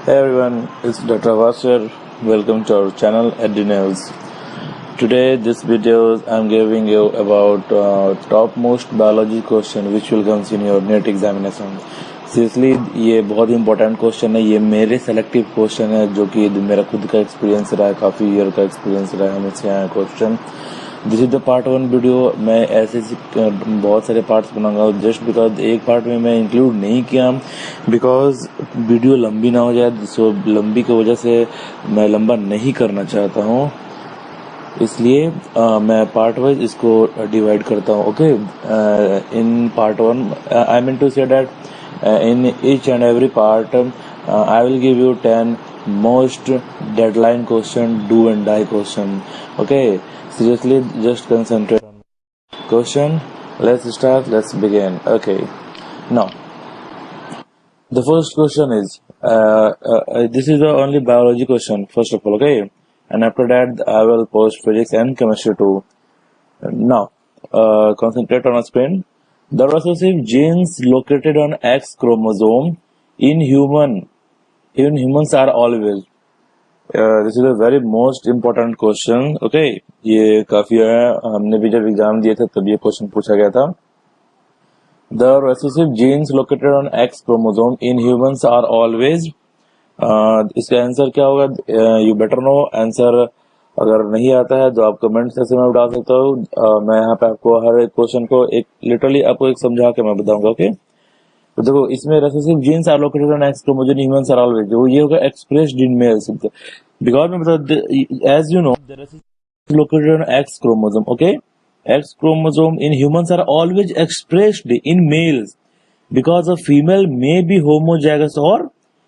Hey everyone, it's Dr. Abbas here. Welcome to our channel EduNews. Today, this video I'm giving you about topmost biology question which will come in your NET examination. Seriously ये बहुत important question है. ये मेरे selective question है जो कि मेरा खुद का एक्सपीरियंस रहा है, काफी ईयर का एक्सपीरियंस रहा है. हमें आया question. This is the part 1 video. मैं ऐसे बहुत सारे पार्ट्स बनाऊंगा जस्ट बिकॉज एक पार्ट में मैं इंक्लूड नहीं किया बिकॉज वीडियो लंबी ना हो जाए. सो लंबी की वजह से मैं लंबा नहीं करना चाहता हूँ, इसलिए मैं पार्ट वाइज इसको डिवाइड करता हूँ. Okay, in part 1 I mean to say that in each and every part I will give you 10 most deadline question, do and die question. Okay, seriously, just concentrate on question. Let's start, let's begin. Okay, now the first question is this is the only biology question first of all. Okay, and after that I will post physics and chemistry too. Now concentrate on a screen. The recessive genes located on X chromosome in humans are always. This is a very most important question. Okay, ये काफी है. हमने भी जब exam दिए थे तब ये क्वेश्चन पूछा गया था. The recessive genes located on X chromosome in humans are always. इसका आंसर क्या होगा? You better know answer. अगर नहीं आता है तो आप कमेंट सेक्शन में डाल सकते हो. मैं यहाँ पे आपको हर एक क्वेश्चन को एक लिटरली आपको एक समझा के मैं बताऊंगा. ओके, तो देखो इसमें recessive genes are located on X chromosome humans are always, जो ये होगा एक्सप्रेस्ड इन मेल्स बिकॉज में बता as you know the recessive located on X chromosome. Okay, X chromosome in humans are always expressed in males because a female may be homozygous or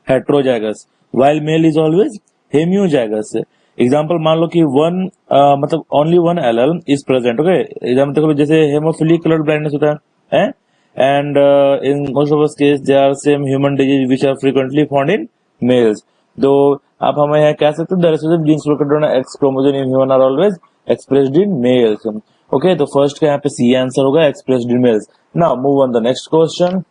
heterozygous while male is always homozygous. Example मान लो कि मतलब only one LL is present. Okay, example देखो जैसे hemophilic colour blindness होता है and in most of the case they are same human disease which are frequently found in males. तो आप हमें यहाँ कह सकते हैं the recessive genes located on X chromosome in human are always expressed in males. Okay, तो first का यहाँ पे सी आंसर होगा, expressed in mails. Now move on the next question.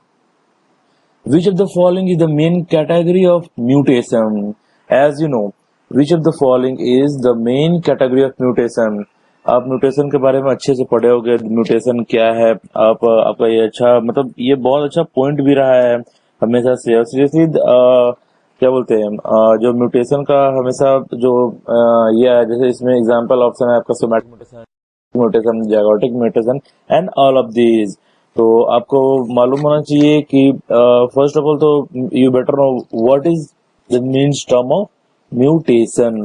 Which of the following is the main category of mutation? As you know, which of the following is the main category of mutation? आप mutation के बारे में अच्छे से पढ़े होगे. Mutation क्या है? आपका ये अच्छा मतलब ये बहुत अच्छा पॉइंट भी रहा है हमेशा से. सीरियसली क्या बोलते हैं जो म्यूटेशन का हमेशा जो ये है, जैसे इसमें एग्जांपल ऑप्शन है आपका somatic mutation, zygotic mutation and all of these. तो आपको मालूम होना चाहिए कि फर्स्ट ऑफ ऑल तो you better know what is the means term of mutation.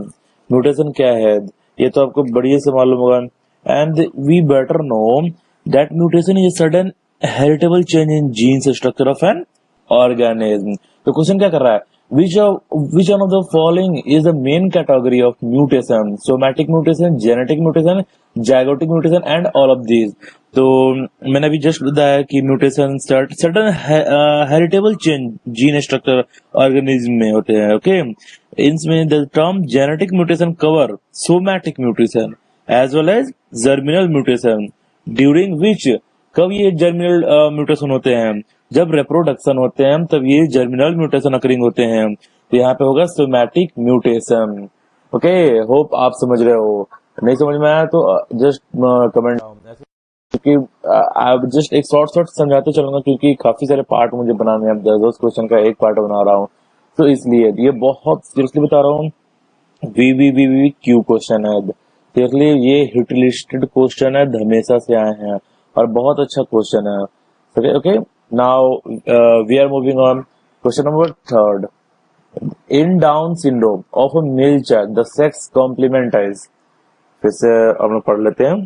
Mutation क्या है ये तो आपको बढ़िया से मालूम होगा. And we better know that mutation is sudden heritable change in genes structure of an organism. तो क्वेश्चन क्या कर रहा है? which one of the following is the main category of mutation? Somatic mutation, genetic mutation, zygotic mutation and all of these. तो मैंने अभी just बताया कि mutation sudden heritable change gene structure organism में होते हैं. ओके, इनमें the term genetic mutation cover somatic mutation as well as germinal mutation during which. कब ये जर्मिनल म्यूटेशन होते हैं? जब रिप्रोडक्शन होते हैं तब ये जर्मिनल म्यूटेशन अकरिंग होते हैं. तो यहाँ पे होगा सोमैटिक म्यूटेशन. ओके, होप आप समझ रहे हो. नहीं समझ में आया तो जस्ट कमेंट, क्योंकि आप जस्ट एक शॉर्ट समझाते चलूंगा क्योंकि काफी सारे पार्ट मुझे बनाने हैं. 10 क्वेश्चन का एक पार्ट बना रहा हूँ तो इसलिए ये बहुत सीरियसली बता रहा हूँ. वी क्यू क्वेश्चन है. सीरियसली ये हिट लिस्टेड क्वेश्चन है, हमेशा से आए हैं और बहुत अच्छा क्वेश्चन है. Okay, now we are moving on. Question number 3. In Down syndrome of a male child, the sex complement is. फिर से हम लोग पढ़ लेते हैं.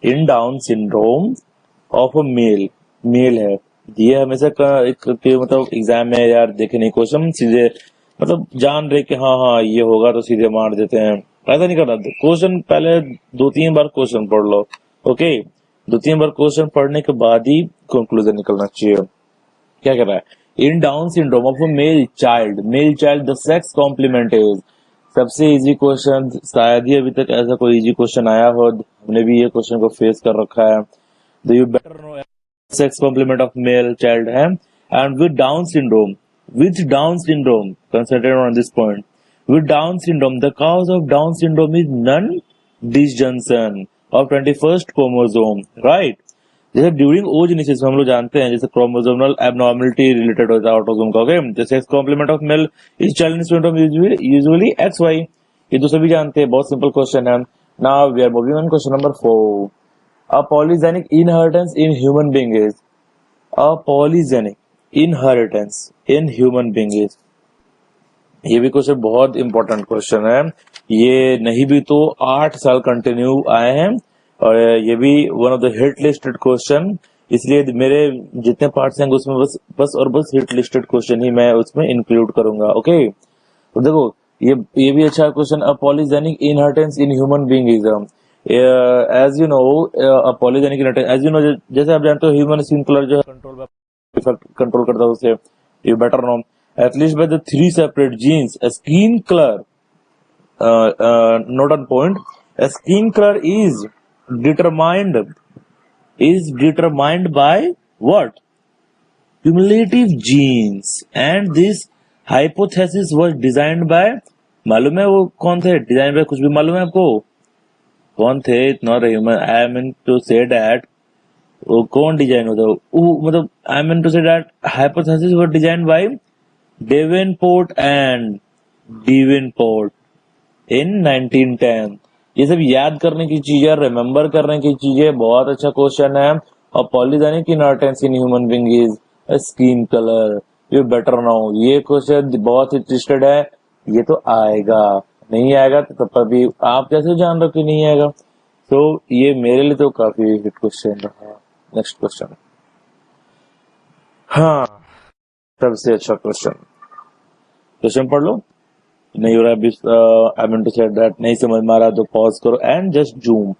In Down syndrome of a male है. ये हमेशा का एक मतलब एग्जाम में यार देखे नहीं क्वेश्चन सीधे मतलब जान रहे कि हाँ ये होगा तो सीधे मार देते हैं. ऐसा नहीं करना. क्वेश्चन पहले 2-3 बार क्वेश्चन पढ़ लो. ओके, 2-3 बार क्वेश्चन पढ़ने के बाद ही कंक्लूजन निकलना चाहिए. क्या कह रहा है? In Down syndrome of a male child the sex complement is. सबसे इजी क्वेश्चन, शायद ही अभी तक ऐसा कोई इजी क्वेश्चन आया हो. हमने भी ये क्वेश्चन को फेस कर रखा है. Do you better know sex complement of male child है. And with Down syndrome with Down syndrome, concentrate on this point. With Down syndrome, the cause of Down syndrome is non-disjunction of 21st chromosome, right? जैसे during oogenesis हम लोग जानते हैं जैसे chromosomal abnormality related होता है autosome का, okay. The sex complement of male is child syndrome usually X Y, ये तो सभी जानते हैं, बहुत सिंपल क्वेश्चन है। Now we are moving on question number 4। A polygenic inheritance in human being is, a polygenic inheritance in human being is, ये भी question बहुत इंपॉर्टेंट क्वेश्चन है। ये नहीं भी तो 8 साल कंटिन्यू आए हैं और ये भी one of the hit listed question, इसलिए मेरे जितने पार्ट्स हैं उसमें बस हिट लिस्टेड क्वेश्चन ही मैं उसमें इंक्लूड करूंगा, ओके। तो देखो ये भी अच्छा question. A polygenic inheritance in human being is, as you know, a polygenic inheritance as you know, जैसे आप जानते हो ह्यूमन स्किन कलर जो है कंट्रोल करता है उसे, you better know, at least by the 3 separate genes. A skin color, note on point, a skin color is determined by what? Cumulative genes, and this hypothesis was designed by, मालूम है वो कौन थे? डिजाइन बाय कुछ भी मालूम है आपको कौन थे? Not human, I mean to say that, वो कौन डिजाइन होता है, मतलब I mean to say that hypothesis was designed by Davenport and Davenport in 1910। ये सब याद करने की चीजें, रिमेम्बर करने की चीजें, बहुत अच्छा क्वेश्चन है। और polygenic inheritance in human being is skin colour, you better know. ये क्वेश्चन बहुत इंटरेस्टेड है, ये तो आएगा, नहीं आएगा तो तब भी आप कैसे जान रहे हो कि नहीं आएगा? तो ये मेरे लिए तो काफी हिट क्वेश्चन रहा। नेक्स्ट क्वेश्चन, हाँ सबसे अच्छा क्वेश्चन पढ़ लो। नहीं हो रहा I mean to say that, नहीं समझ में आ रहा तो पॉज करो and just zoom.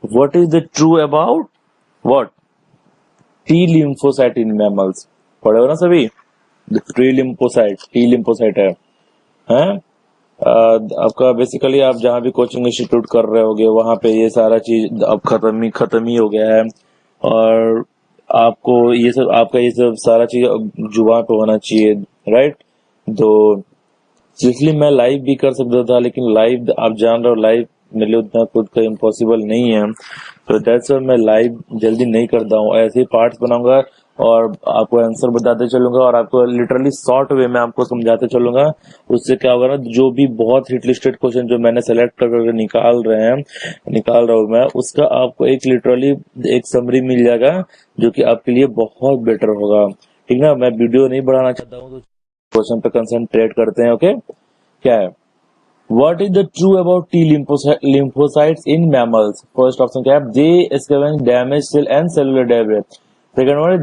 What is the true about what? T lymphocyte in mammals, पढ़े हो ना सभी? टी लिम्फोसाइट है, हैं? आपका बेसिकली आप जहां भी कोचिंग इंस्टीट्यूट कर रहे होगे वहां पे ये सारा चीज अब खत्म ही हो गया है, और आपको ये सब, आपका ये सब सारा चीज जुबान पे होना चाहिए, राइट? तो इसलिए मैं लाइव भी कर सकता था, लेकिन लाइव आप जान रहे हो लाइव मेरे लिए उतना खुद का इम्पॉसिबल नहीं है, तो दैट्स व्हाई मैं लाइव जल्दी नहीं करता हूँ। ऐसे ही पार्ट्स बनाऊंगा और आपको आंसर बताते चलूंगा और आपको लिटरली शॉर्ट वे में आपको समझाते चलूंगा। उससे क्या होगा ना, जो भी बहुत हिट लिस्टेड क्वेश्चन जो मैंने सेलेक्ट करके निकाल रहा हूँ मैं, उसका आपको एक लिटरली एक समरी मिल जाएगा जो कि आपके लिए बहुत बेटर होगा, ठीक ना? मैं वीडियो नहीं बढ़ाना चाहता हूँ, तो क्वेश्चन पे कंसंट्रेट करते हैं, ओके। क्या है? What is the true about T lymphocytes in mammals? First option क्या है? They scavenge damaged cell and cellular debris. Second one is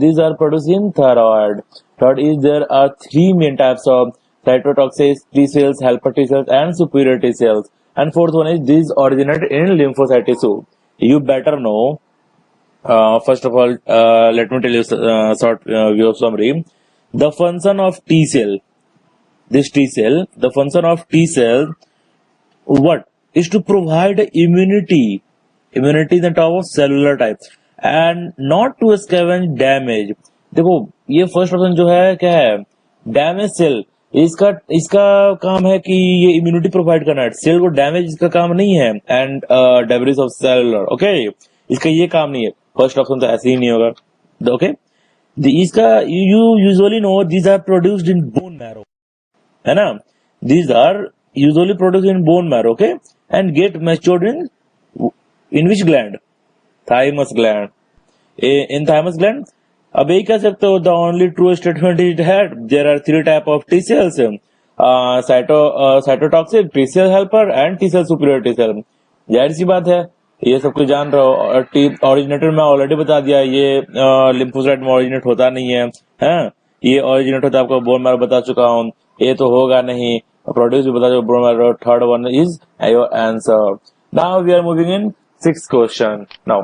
these are produced in thyroid. Third is there are 3 main types of cytotoxic T cells, helper T cells, and superior T cells. And fourth one is these originate in lymphocyte tissue. You better know. First of all, let me tell you short view of summary. The function of T cell. This T cell, the function of T cell, what is to provide immunity in the term of cellular type and not to scavenge damage. देखो ये first option जो है क्या है? Damage cell, इसका काम है कि ये इम्यूनिटी प्रोवाइड करना है, सेल को डैमेज इसका काम नहीं है, and debris of cellular, okay, इसका ये काम नहीं है। फर्स्ट ऑप्शन तो ऐसे ही नहीं होगा, ओके। इसका you usually know these are produced in bone marrow, है ना? These are usually produced in bone marrow, okay, and get matured in which gland? Thymus gland. In thymus gland. अब यही कह सकते हो, the only true statement is that there are 3 type of T cells, cytotoxic, T cell helper, and T cell superior T cell. जाहिर सी बात है, ये सब कुछ जान रहे हो। टी ऑरिजिनेटर में ऑलरेडी बता दिया, ये लिम्फोसाइट में ऑरिजिनेट होता नहीं है, हैं? ये ऑरिजिनेट होता है, आपको बोन मैरो बता चुका हूँ, ये तो होगा नहीं, प्रोड्यूस भी बता चुका bone marrow. Third one is your answer. Now we are moving in 6th question. Now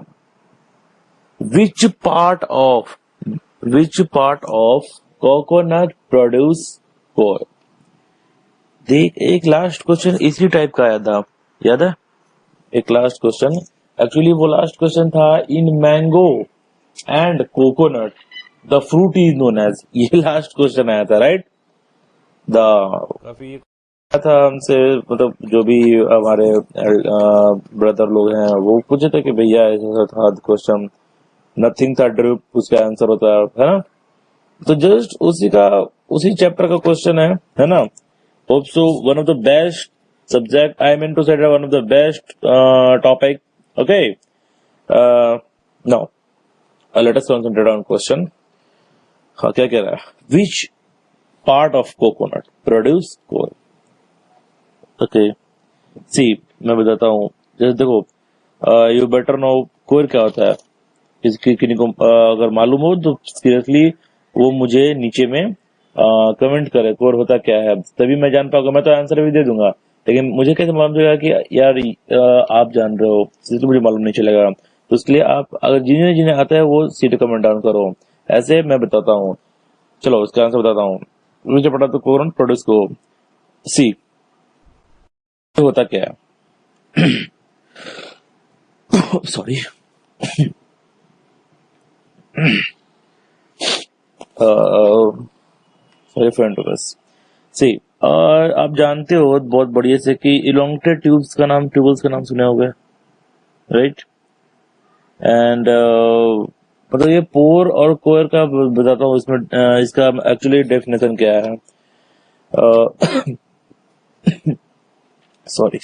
which part of coconut produce oil? देख, एक लास्ट क्वेश्चन इसी टाइप का आया था, याद है? एक लास्ट क्वेश्चन, एक्चुअली वो लास्ट क्वेश्चन था in mango and coconut the fruit is known as, ये लास्ट क्वेश्चन आया था राइट। द काफी था हमसे, मतलब जो भी हमारे ब्रदर लोग हैं वो पूछे थे कि भैया ऐसा था क्वेश्चन, नथिंग था ड्रिप, उसका आंसर होता है ना। तो जस्ट उसी चैप्टर का क्वेश्चन है ना। Hope so one of the best subject, I mean to say one of the best topic. Okay, now let us concentrate on question. हाँ, क्या कह रहा है, which part of coconut produce coal. Okay, see मैं बताता हूँ, जैसे देखो, यू बेटर नो कोर क्या होता है। किसी को अगर मालूम हो तो सीरियसली वो मुझे नीचे में कमेंट करे कोर होता क्या है, तभी मैं जान पाऊंगा। मैं तो आंसर भी दे दूंगा, लेकिन मुझे कैसे मालूम चलेगा कि यार आप जान रहे हो, इसलिए मुझे मालूम नहीं चलेगा। तो इसलिए आप अगर जिन्हें जिन्हें आता है वो सीधे कमेंट डाउन करो, ऐसे मैं बताता हूँ। चलो इसका आंसर बताता हूँ। मुझे पता तो कोर प्रोड्यूस को, सी होता क्या है। सॉरी, सॉरी फ्रेंड बस। सी आप जानते हो बहुत बढ़िया से कि इलोंगेटेड ट्यूबल्स का नाम सुने होंगे राइट। एंड मतलब ये पोर और कोयर का बताता हूँ, इसमें इसका एक्चुअली डेफिनेशन क्या है। Sorry,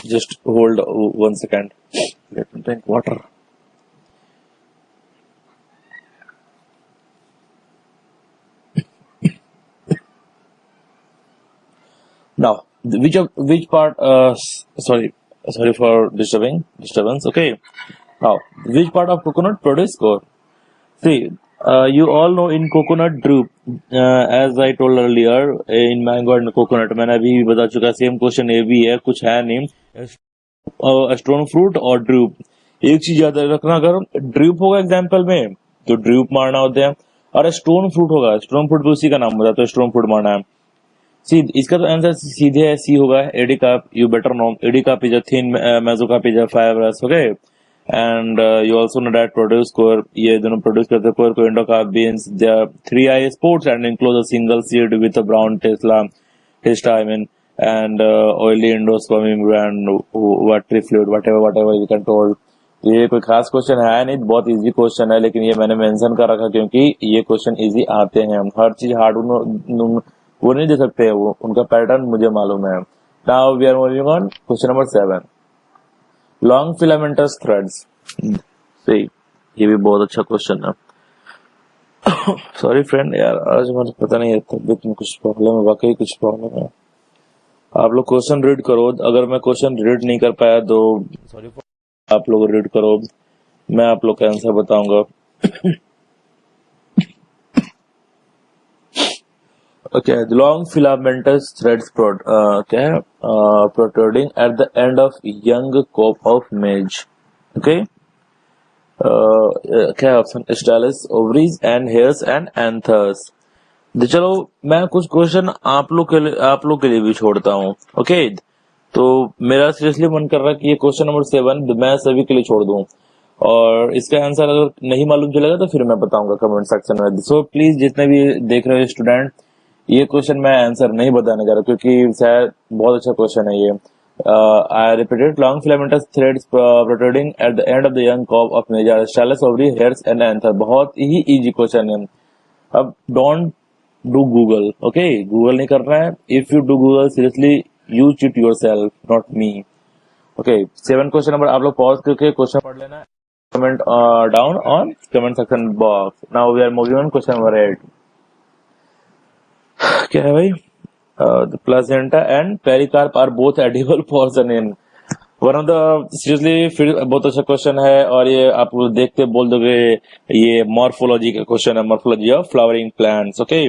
just hold 1 second, let me drink water. Now, which part? Sorry for disturbance. Okay. Now, which part of coconut produce core? See, you all know in coconut drupe, as I told earlier, in mango and coconut. मैंने अभी भी बता चुका, same question ये भी है, कुछ है नहीं, स्टोन फ्रूट और ड्रूप। एक चीज याद रखना, अगर ड्रूप होगा एग्जाम्पल में तो ड्रूप मारना होता है, और स्टोन फ्रूट होगा, स्टोन फ्रूट भी उसी का नाम होता है, तो स्टोन फ्रूट मारना है। सी इसका तो आंसर सीधे है, सी होगा epicarp. You better know epicarp is a thin mesocarp is a fibrous. Okay, and you also know that produce core, ये दोनों प्रोड्यूस करते हैं कोर को। Endocarp beans, they are 3 eye sports and enclose a single seed with a brown testa, I mean, and oily endosperm and watery fluid, whatever you can told। ये कोई खास question है नहीं, बहुत इजी क्वेश्चन है, लेकिन ये मैंने मेंशन कर रखा क्योंकि ये क्वेश्चन इजी आते हैं। हर चीज हार्ड वो नहीं दे सकते, वो उनका पैटर्न मुझे मालूम है। Now we are moving on question number 7, long filamentous threads. सही, ये भी बहुत अच्छा क्वेश्चन है। सॉरी फ्रेंड यार, आज मुझे पता नहीं है, तबीयत में कुछ प्रॉब्लम है, वाकई कुछ प्रॉब्लम है। आप लोग क्वेश्चन रीड करो, अगर मैं क्वेश्चन रीड नहीं कर पाया तो सॉरी, आप लोग रीड करो, मैं आप लोग का आंसर बताऊंगा। Okay, the long filamentous threads क्या है, protruding at the end of young cope of maize. Okay, क्या option, stylus, ovaries and hairs and anthers. चलो मैं कुछ क्वेश्चन आप लोग के लिए भी छोड़ता हूँ। ओके, तो मेरा सीरियसली मन कर रहा है कि ये क्वेश्चन नंबर 7 मैं सभी के लिए छोड़ दूं, और इसका आंसर अगर नहीं मालूम चलेगा तो फिर मैं बताऊंगा कमेंट सेक्शन में। सो प्लीज जितने भी देख रहे हो स्टूडेंट, ये क्वेश्चन मैं आंसर नहीं बताने जा रहा क्योंकि शायद बहुत अच्छा क्वेश्चन है ये। I repeated, long filamentous threads protruding at the end of the young cob of maize are styles, ovary, hairs and anther. बहुत ही इजी क्वेश्चन है। अब don't do Google, okay, Google नहीं करना है। If you do Google, seriously you cheat yourself, not me. Okay, 7 question number आप लोग pause करके क्वेश्चन पढ़ लेना, comment down on comment section box. Now we are moving on question number 8। क्या है भाई, the placenta and pericarp are both edible portion in one of the, seriously फिर बहुत अच्छा क्वेश्चन है, और ये आप देखते बोल दोगे ये मॉर्फोलॉजी का क्वेश्चन है, morphology of flowering plants. Okay,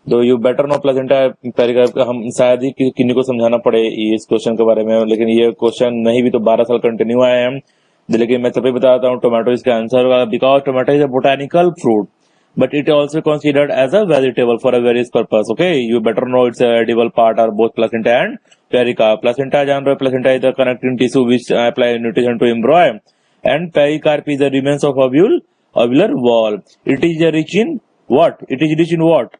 तो you better know placenta pericarp का, हम शायद ही किन्हीं को समझाना पड़े इस क्वेश्चन के बारे में, लेकिन ये क्वेश्चन नहीं भी तो 12 साल कंटिन्यू आए हैं। लेकिन मैं तभी बताता हूँ टोमेटो इसका answer, because tomato is a botanical fruit but it also considered as a vegetable for a various purpose. Okay, you better know its edible part are both placenta and pericarp. Placenta जान रहे हो, placenta is the connecting tissue which apply nutrition to embryo, and pericarp is the remains of ovular wall. It is rich in What? It is rich in what?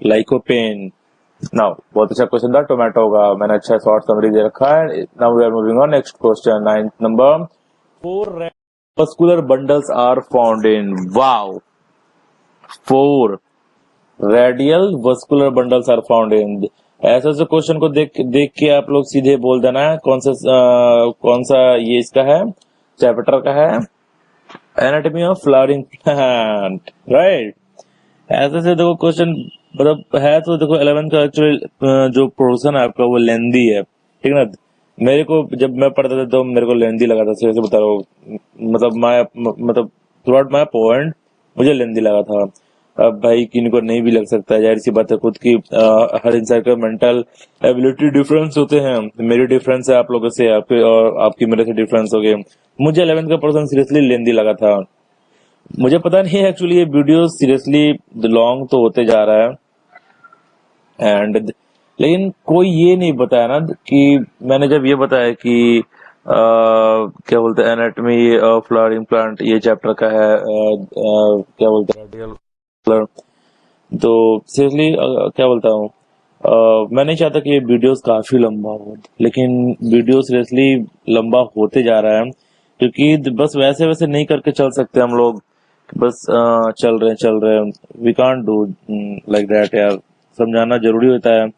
Lycopene. Now, बहुत अच्छा question था, tomato का मैंने अच्छा short summary दे रखा है. Now we are moving on. Next question, 9th number. 4 vascular bundles are found in. Wow. 4 radial vascular bundles are found in. ऐसे ऐसे क्वेश्चन को देख देख के आप लोग सीधे बोल देना है कौन सा ये इसका है, चैप्टर का है, anatomy of flowering plant, right. ऐसे से देखो क्वेश्चन मतलब है तो देखो 11th का एक्चुअली जो पोर्शन है आपका वो लेंदी है, ठीक है ना. मेरे को जब मैं पढ़ता था तो मेरे को लेंदी लगा था, सीरियसली बता रहा हूँ. मतलब थ्रू आउट माई पॉइंट मुझे लेंदी लगा था. अब भाई किनको नहीं भी लग सकता है, जाहिर सी बात है. खुद की हर इंसान का मेंटल एबिलिटी डिफरेंस होते हैं. मेरी डिफरेंस है आप लोगों से, आपके और आपकी मेरे से डिफरेंस हो गए. मुझे 11th का पर्सन सीरियसली लेंदी लगा था. मुझे पता नहीं एक्चुअली ये वीडियो सीरियसली लॉन्ग तो होते जा रहा है एंड लेकिन कोई ये नहीं बताया ना कि मैंने जब ये बताया कि क्या बोलते हैं एनाटॉमी ऑफ फ्लावरिंग प्लांट ये चैप्टर का है, क्या बोलते हैं तो सीरियसली क्या बोलता हूँ, मैं नहीं चाहता कि ये वीडियोस काफी लंबा हो, लेकिन वीडियो सीरियसली लंबा होते जा रहा है क्योंकि बस वैसे वैसे नहीं करके चल सकते हम लोग. बस चल रहे हैं. We can't do like that यार. समझाना जरूरी होता है.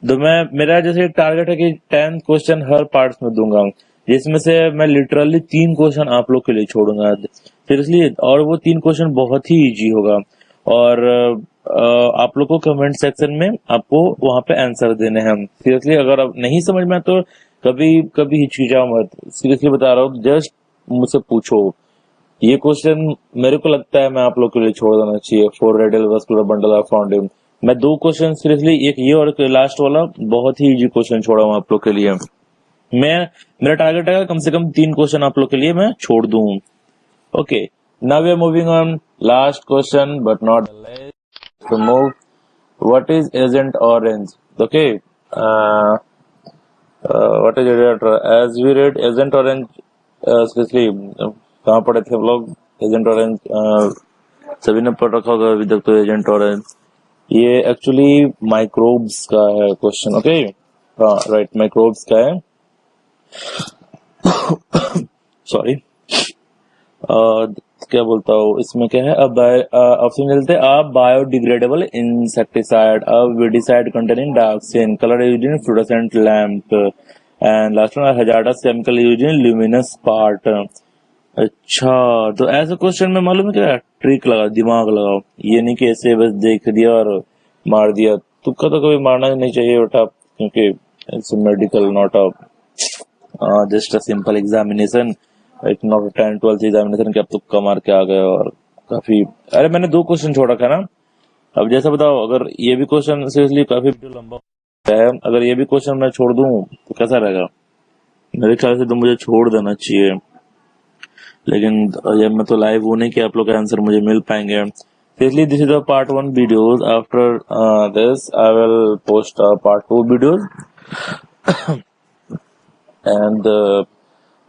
तो मेरा जैसे एक टारगेट है कि 10 क्वेश्चन हर पार्ट में दूंगा, जिसमें से मैं लिटरली 3 क्वेश्चन आप लोग के लिए छोड़ूंगा सीरियसली. और वो 3 क्वेश्चन बहुत ही इजी होगा और आप लोग को कमेंट सेक्शन में आपको वहां पे आंसर देने हैं. सीरियसली अगर अब नहीं समझ में तो कभी हिचकिचाओ मत. सीरियसली बता रहा हूँ, जस्ट मुझसे पूछो. ये क्वेश्चन मेरे को लगता है मैं आप लोग के लिए छोड़ देना चाहिए. 4 radial vascular bundle are found in. मैं 2 क्वेश्चन सीरियसली, एक ये और लास्ट वाला बहुत ही इजी क्वेश्चन छोड़ा हूँ आप लोग के लिए. मेरा टारगेट है कम से कम 3 क्वेश्चन आप लोग के लिए मैं छोड़ दूं. Okay, now we are moving on. Last question but not to move. What is Agent Orange? Okay. What is Agent Orange? As we read Agent Orange, seriously, कहाँ पढ़े थे हम लोग Agent Orange? सभी ने पढ़ रखा होगा अभी तक तो Agent Orange. ये एक्चुअली माइक्रोब्स का है क्वेश्चन. ओके, हाँ राइट, माइक्रोब्स का है. सॉरी, क्या बोलता हूँ, इसमें क्या है. अब ऑप्शन चलते हैं. अब बायोडिग्रेडेबल इंसेक्टिसाइड, अब weedicide containing dioxin, colour used in fluorescent lamp, and last one hazardous chemical used in luminous part. अच्छा, तो ऐसे क्वेश्चन में मालूम है क्या, ट्रिक लगाओ, दिमाग लगाओ. ये नहीं कि ऐसे बस देख दिया और मार दिया. तुक्का तो कभी मारना नहीं चाहिए बेटा, क्योंकि it's medical, not a just a simple examination. एक नॉट 10-12 एग्जामिनेशन के अब तुक्का मार के आ गए और काफी. अरे मैंने 2 क्वेश्चन छोड़ रखा है ना. अब जैसा बताओ, अगर ये भी क्वेश्चन सीरियसली काफी लंबा है, अगर ये भी क्वेश्चन मैं छोड़ दूं तो कैसा रहेगा. मेरे ख्याल से तो मुझे छोड़ देना चाहिए, लेकिन ये मैं तो लाइव हूं नहीं कि आप लोग का आंसर मुझे मिल पाएंगे. Seriously this is the part 1 videos. After this I will post part 2 videos. And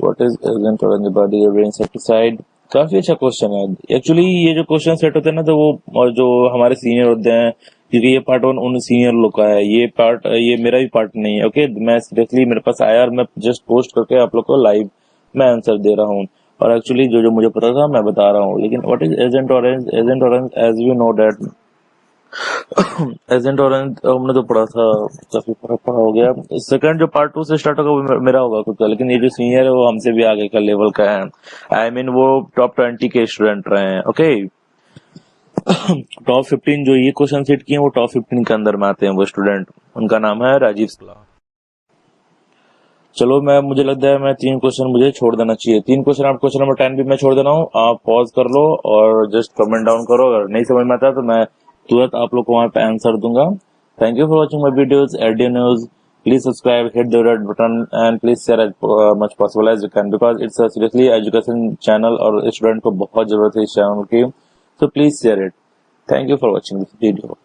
what is agent orange body insecticide. काफी अच्छा क्वेश्चन है एक्चुअली. ये जो क्वेश्चन सेट होते हैं ना, तो वो और जो हमारे सीनियर होते हैं, क्योंकि ये पार्ट 1 उन सीनियर लोग का है, ये मेरा भी पार्ट नहीं है. ओके, मैं सीरियसली मेरे पास आया और मैं जस्ट पोस्ट करके आप लोग को लाइव मैं आंसर दे रहा हूँ. और एक्चुअली जो मुझे पता था मैं बता रहा हूँ. लेकिन what is agent orange? Agent orange as we know that agent orange हमने तो पढ़ा था, काफी पढ़ा हो गया. सेकंड जो पार्ट 2 से स्टार्ट होगा वो मेरा होगा खुद का. लेकिन ये जो सीनियर है वो हमसे भी आगे का लेवल का है. आई मीन वो टॉप 20 के स्टूडेंट रहे हैं. ओके, टॉप 15 जो ये क्वेश्चन सेट किए वो टॉप 15 के अंदर में आते हैं. वो स्टूडेंट, उनका नाम है राजीव शुक्ला. चलो, मुझे लगता है मैं 3 क्वेश्चन मुझे छोड़ देना चाहिए. 3 क्वेश्चन, आप क्वेश्चन नंबर 10 भी मैं छोड़ देना हूँ. आप पॉज कर लो और जस्ट कमेंट डाउन करो. अगर नहीं समझ में आता तो मैं तुरंत आप लोग को वहां पे आंसर दूंगा. Thank you for watching my videos. AD news, please subscribe, hit the red button and please share as much possible as you can, because it's a seriously education channel और स्टूडेंट को बहुत जरूरत है इस channel की. So please share it. Thank you for watching this video.